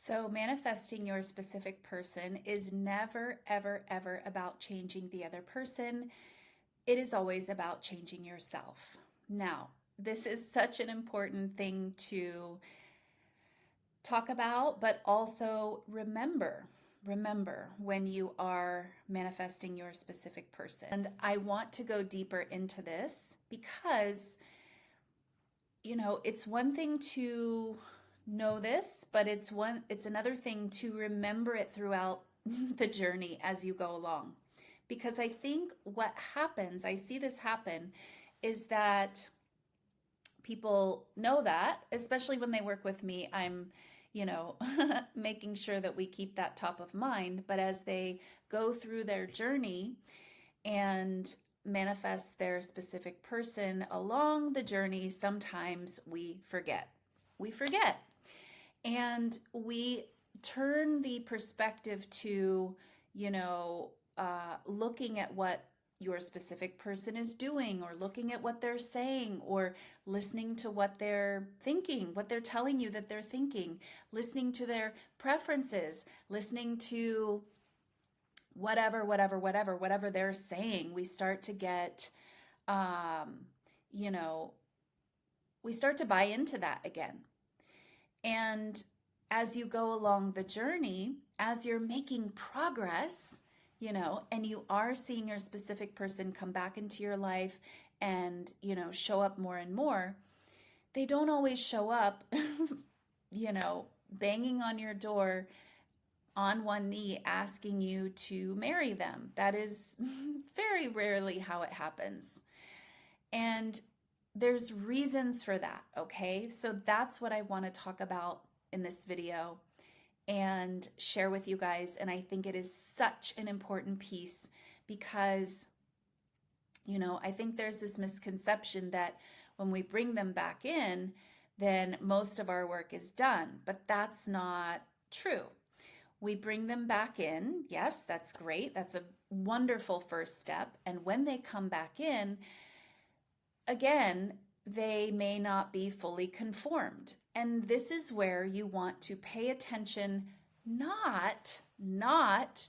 So, manifesting your specific person is never, ever, ever about changing the other person. It is always about changing yourself. Now, this is such an important thing to talk about, but also remember. Remember when you are manifesting your specific person. And I want to go deeper into this because it's one thing to know this, but it's another thing to remember it throughout the journey as you go along. Because I think what happens, I see this happen, is that people know that, especially when they work with me, I'm making sure that we keep that top of mind. But as they go through their journey and manifest their specific person along the journey, sometimes we forget. We forget. And we turn the perspective to, looking at what your specific person is doing, or looking at what they're saying, or listening to what they're thinking, what they're telling you that they're thinking, listening to their preferences, listening to whatever they're saying. We start to get, um, you know, we start to buy into that again. And as you go along the journey, as you're making progress, and you are seeing your specific person come back into your life and, show up more and more, they don't always show up, banging on your door on one knee asking you to marry them. That is very rarely how it happens. And there's reasons for that, okay? So that's what I want to talk about in this video and share with you guys. And I think it is such an important piece because, I think there's this misconception that when we bring them back in, then most of our work is done. But that's not true. We bring them back in. Yes, that's great. That's a wonderful first step. And when they come back in, again, they may not be fully conformed. And this is where you want to pay attention, not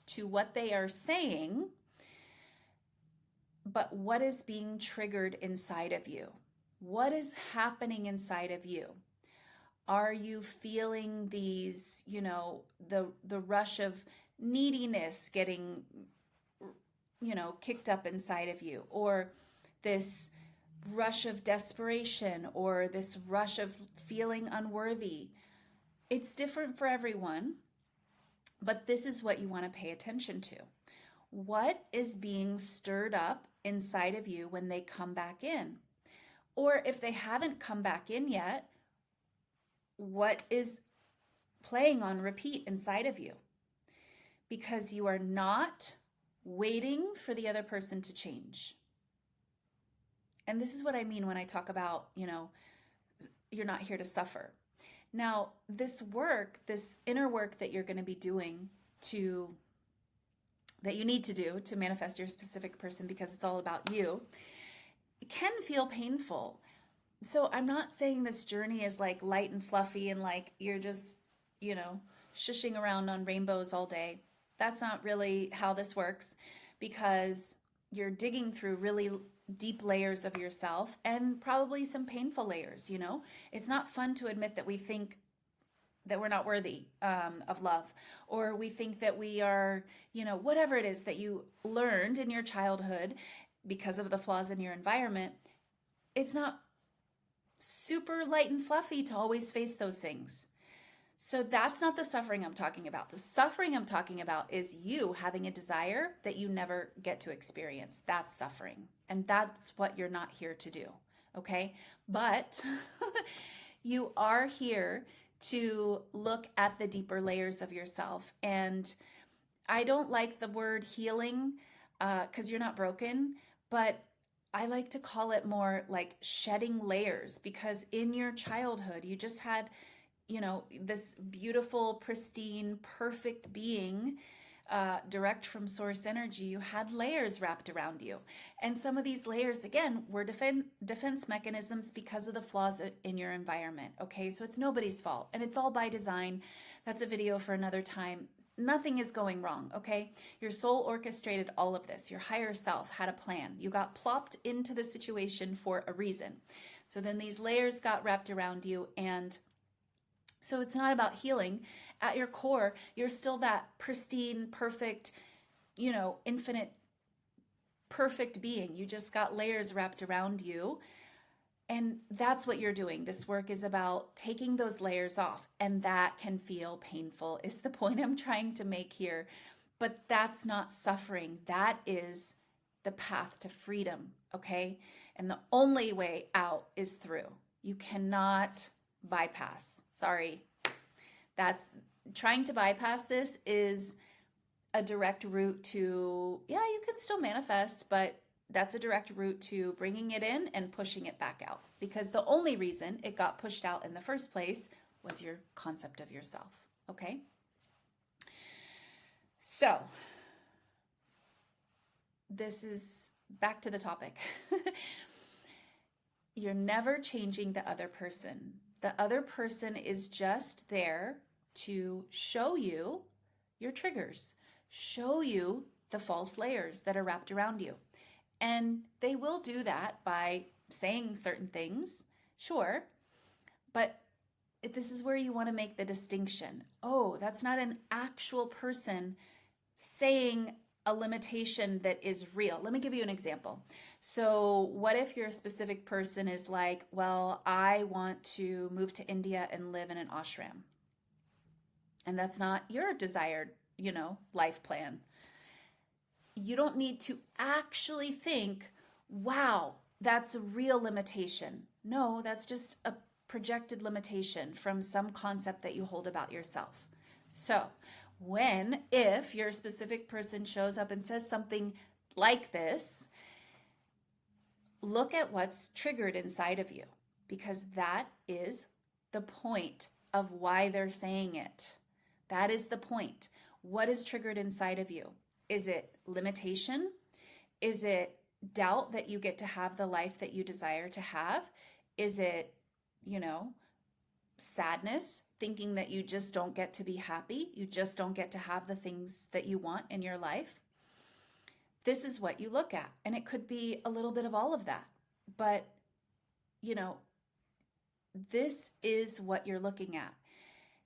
to what they are saying, but what is being triggered inside of you. What is happening inside of you? Are you feeling these, the rush of neediness getting, kicked up inside of you, or this rush of desperation, or this rush of feeling unworthy? It's different for everyone, but this is what you want to pay attention to. What is being stirred up inside of you when they come back in? Or if they haven't come back in yet, what is playing on repeat inside of you? Because you are not waiting for the other person to change. And this is what I mean when I talk about, you're not here to suffer. Now, this work, this inner work that you're going to be doing that you need to do to manifest your specific person, because it's all about you, it can feel painful. So I'm not saying this journey is like light and fluffy and like you're just, shushing around on rainbows all day. That's not really how this works, because you're digging through really deep layers of yourself and probably some painful layers. It's not fun to admit that we think that we're not worthy of love, or we think that we are, whatever it is that you learned in your childhood because of the flaws in your environment. It's not super light and fluffy to always face those things. So that's not the suffering I'm talking about. The suffering I'm talking about is you having a desire that you never get to experience. That's suffering. And that's what you're not here to do. Okay? But you are here to look at the deeper layers of yourself. And I don't like the word healing because you're not broken, but I like to call it more like shedding layers, because in your childhood, you just had, this beautiful, pristine, perfect being direct from source energy, you had layers wrapped around you. And some of these layers, again, were defense mechanisms because of the flaws in your environment. Okay, so it's nobody's fault and it's all by design. That's a video for another time. Nothing is going wrong, okay? Your soul orchestrated all of this. Your higher self had a plan. You got plopped into the situation for a reason. So then these layers got wrapped around you, and so it's not about healing. At your core, you're still that pristine, perfect, infinite, perfect being. You just got layers wrapped around you. And that's what you're doing. This work is about taking those layers off, and that can feel painful, is the point I'm trying to make here. But that's not suffering. That is the path to freedom, okay? And the only way out is through. You cannot bypass. Sorry. That's trying to bypass this is a direct route to, yeah, you can still manifest, but that's a direct route to bringing it in and pushing it back out, because the only reason it got pushed out in the first place was your concept of yourself. Okay? So, this is back to the topic. You're never changing the other person. The other person is just there to show you your triggers, show you the false layers that are wrapped around you. And they will do that by saying certain things, sure, but this is where you want to make the distinction. Oh, that's not an actual person saying a limitation that is real. Let me give you an example. So what if your specific person is like, well, I want to move to India and live in an ashram. And that's not your desired, life plan. You don't need to actually think, wow, that's a real limitation. No, that's just a projected limitation from some concept that you hold about yourself. So if your specific person shows up and says something like this, look at what's triggered inside of you, because that is the point of why they're saying it. That is the point. What is triggered inside of you? Is it limitation? Is it doubt that you get to have the life that you desire to have? Is it, sadness, thinking that you just don't get to be happy? You just don't get to have the things that you want in your life? This is what you look at. And it could be a little bit of all of that. But, this is what you're looking at.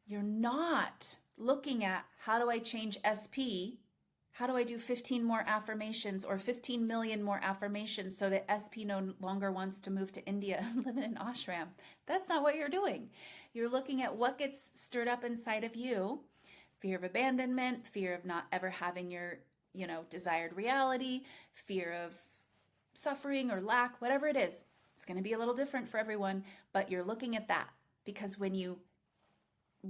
You're not looking at, how do I change SP? How do I do 15 more affirmations or 15 million more affirmations so that SP no longer wants to move to India and live in an ashram? That's not what you're doing. You're looking at what gets stirred up inside of you: fear of abandonment, fear of not ever having your, desired reality, fear of suffering or lack, whatever it is. It's going to be a little different for everyone, but you're looking at that, because when you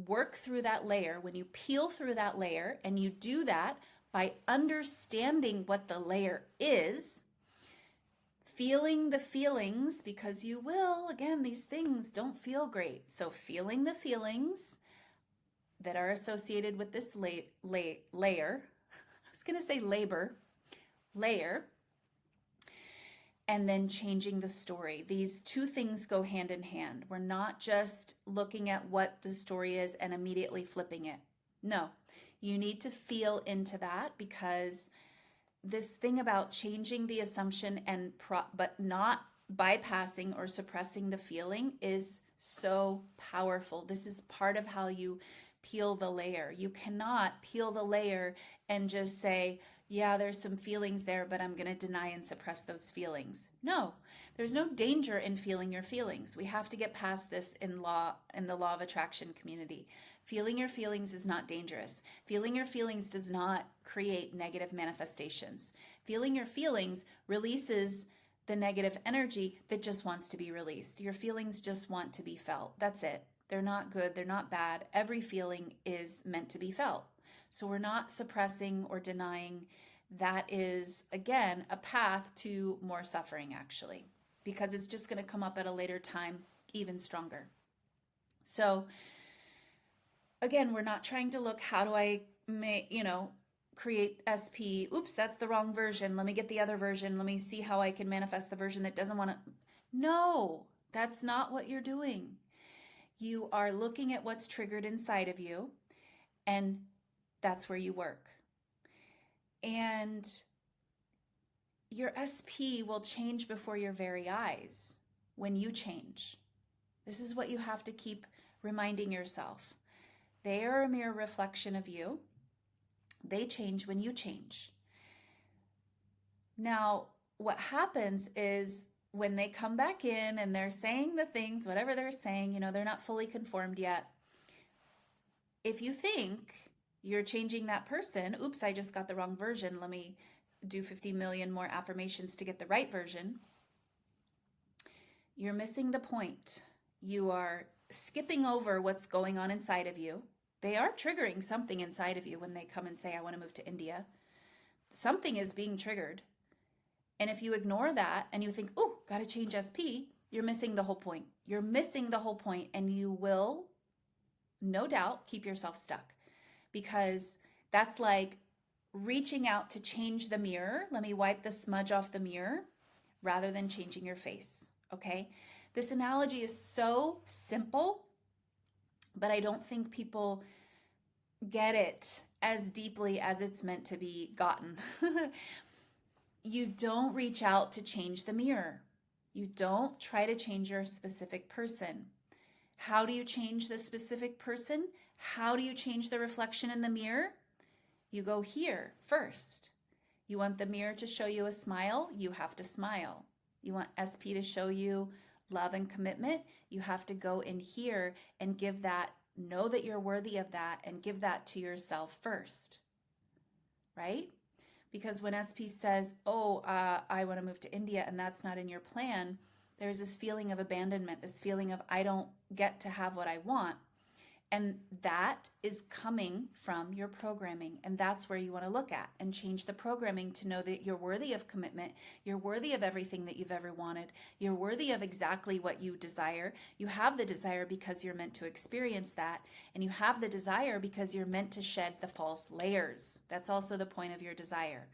work through that layer, when you peel through that layer, and you do that by understanding what the layer is, feeling the feelings, because you will, again, these things don't feel great. So feeling the feelings that are associated with this layer, I was going to say layer, and then changing the story. These two things go hand in hand. We're not just looking at what the story is and immediately flipping it. No, you need to feel into that, because this thing about changing the assumption but not bypassing or suppressing the feeling is so powerful. This is part of how you peel the layer. You cannot peel the layer and just say, yeah, there's some feelings there, but I'm going to deny and suppress those feelings. No, there's no danger in feeling your feelings. We have to get past this in the law of attraction community. Feeling your feelings is not dangerous. Feeling your feelings does not create negative manifestations. Feeling your feelings releases the negative energy that just wants to be released. Your feelings just want to be felt. That's it. They're not good. They're not bad. Every feeling is meant to be felt. So we're not suppressing or denying. That is, again, a path to more suffering, actually, because it's just going to come up at a later time even stronger. So again, we're not trying to look, how do I create SP. Oops, that's the wrong version. Let me get the other version. Let me see how I can manifest the version that doesn't want to. No, that's not what you're doing. You are looking at what's triggered inside of you, and that's where you work. And your SP will change before your very eyes when you change. This is what you have to keep reminding yourself. They are a mere reflection of you. They change when you change. Now, what happens is when they come back in and they're saying the things, whatever they're saying, they're not fully conformed yet. If you think you're changing that person, oops, I just got the wrong version. Let me do 50 million more affirmations to get the right version. You're missing the point. You are skipping over what's going on inside of you. They are triggering something inside of you when they come and say, I want to move to India. Something is being triggered. And if you ignore that and you think, oh, got to change SP, you're missing the whole point. You're missing the whole point, and you will, no doubt, keep yourself stuck, because that's like reaching out to change the mirror. Let me wipe the smudge off the mirror rather than changing your face. Okay? This analogy is so simple, but I don't think people get it as deeply as it's meant to be gotten. You don't reach out to change the mirror. You don't try to change your specific person. How do you change the specific person? How do you change the reflection in the mirror? You go here first. You want the mirror to show you a smile? You have to smile. You want SP to show you love and commitment? You have to go in here and give that, know that you're worthy of that, and give that to yourself first, right? Because when SP says, oh, I want to move to India, and that's not in your plan, there's this feeling of abandonment, this feeling of I don't get to have what I want. And that is coming from your programming. And that's where you want to look at and change the programming to know that you're worthy of commitment. You're worthy of everything that you've ever wanted. You're worthy of exactly what you desire. You have the desire because you're meant to experience that. And you have the desire because you're meant to shed the false layers. That's also the point of your desire.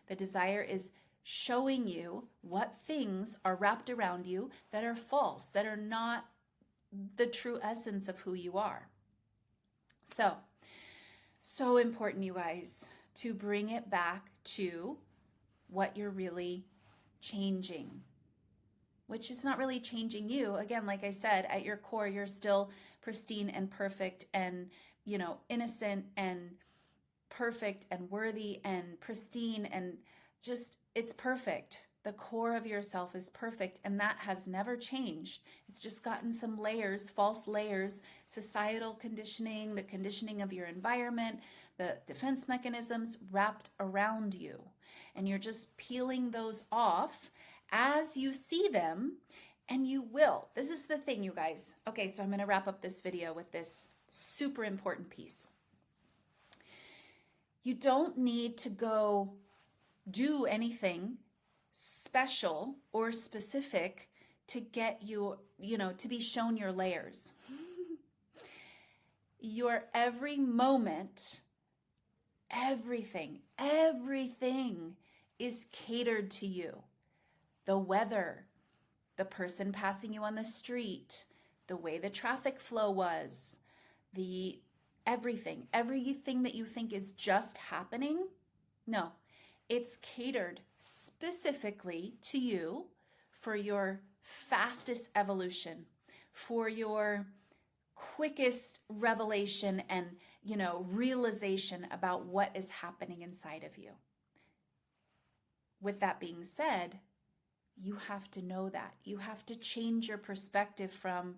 The desire is showing you what things are wrapped around you that are false, that are not the true essence of who you are. So important, you guys, to bring it back to what you're really changing, which is not really changing you. Again, like I said, at your core, you're still pristine and perfect and, innocent and perfect and worthy and pristine, and just, it's perfect. The core of yourself is perfect, and that has never changed. It's just gotten some layers, false layers, societal conditioning, the conditioning of your environment, the defense mechanisms wrapped around you. And you're just peeling those off as you see them, and you will. This is the thing, you guys. Okay, so I'm going to wrap up this video with this super important piece. You don't need to go do anything special or specific to get you, to be shown your layers. Your every moment, everything is catered to you. The weather, the person passing you on the street, the way the traffic flow was, everything that you think is just happening. No, it's catered specifically to you for your fastest evolution, for your quickest revelation and, realization about what is happening inside of you. With that being said, you have to know that. You have to change your perspective from,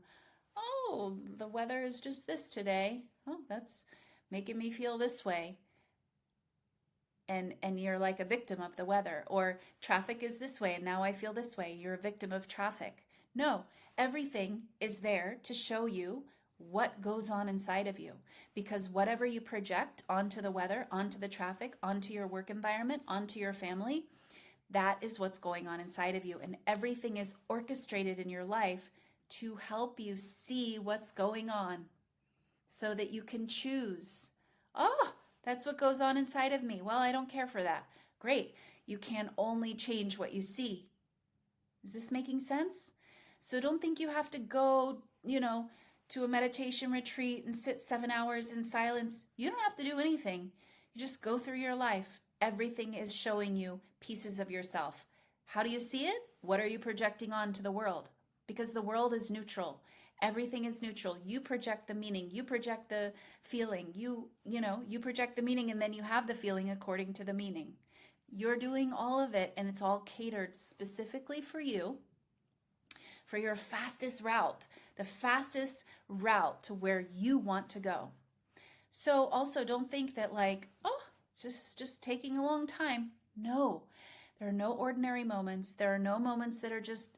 oh, the weather is just this today. Oh, that's making me feel this way. And you're like a victim of the weather, or traffic is this way and now I feel this way. You're a victim of traffic. No, everything is there to show you what goes on inside of you, because whatever you project onto the weather, onto the traffic, onto your work environment, onto your family, that is what's going on inside of you. And everything is orchestrated in your life to help you see what's going on so that you can choose. Oh, That's what goes on inside of me. Well, I don't care for that. Great. You can only change what you see. Is this making sense? So don't think you have to go, to a meditation retreat and sit 7 hours in silence. You don't have to do anything. You just go through your life. Everything is showing you pieces of yourself. How do you see it? What are you projecting onto the world? Because the world is neutral. Everything is neutral. You project the meaning. You project the feeling. You project the meaning, and then you have the feeling according to the meaning. You're doing all of it, and it's all catered specifically for you, for your fastest route, the fastest route to where you want to go. So also don't think that like, oh, just taking a long time. No. There are no ordinary moments. There are no moments that are just,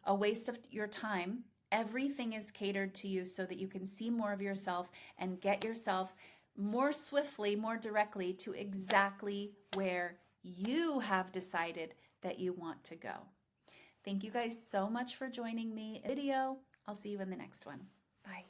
a waste of your time. Everything is catered to you so that you can see more of yourself and get yourself more swiftly, more directly to exactly where you have decided that you want to go. Thank you guys so much for joining me in the video. I'll see you in the next one. Bye.